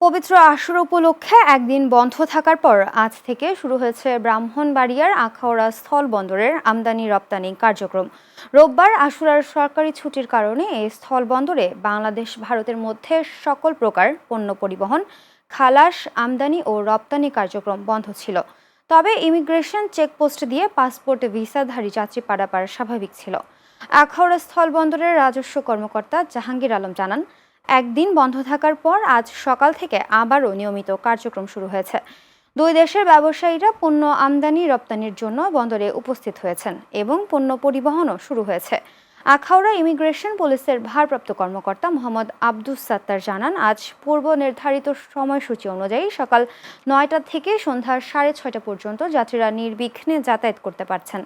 পবিত্র আশুরা উপলক্ষে একদিন বন্ধ থাকার পর আজ থেকে শুরু হয়েছে ব্রাহ্মণবাড়িয়ার আখাউড়া স্থলবন্দরের আমদানি রপ্তানি কার্যক্রম। রোববার আশুরার সরকারি ছুটির কারণে এই স্থলবন্দরে বাংলাদেশ ভারতের মধ্যে সকল প্রকার পণ্য পরিবহন, খালাস, আমদানি ও রপ্তানি কার্যক্রম বন্ধ ছিল। তবে ইমিগ্রেশন চেকপোস্ট দিয়ে পাসপোর্ট ভিসাধারী যাত্রী পারাপার স্বাভাবিক ছিল। আখাউড়া স্থলবন্দরের রাজস্ব কর্মকর্তা জাহাঙ্গীর আলম জানান, একদিন বন্ধ থাকার পর আজ সকাল থেকে আবারও নিয়মিত কার্যক্রম শুরু হয়েছে। দুই দেশের ব্যবসায়ীরা পণ্য আমদানি রপ্তানির জন্য বন্দরে উপস্থিত হয়েছেন এবং পণ্য পরিবহনও শুরু হয়েছে। আখাউড়া ইমিগ্রেশন পুলিশের ভারপ্রাপ্ত কর্মকর্তা মোহাম্মদ আব্দুস সাত্তার জানান, আজ পূর্ব নির্ধারিত সময়সূচি অনুযায়ী সকাল ৯টা থেকে সন্ধ্যা ৬:৩০ পর্যন্ত যাত্রীরা নির্বিঘ্নে যাতায়াত করতে পারছেন।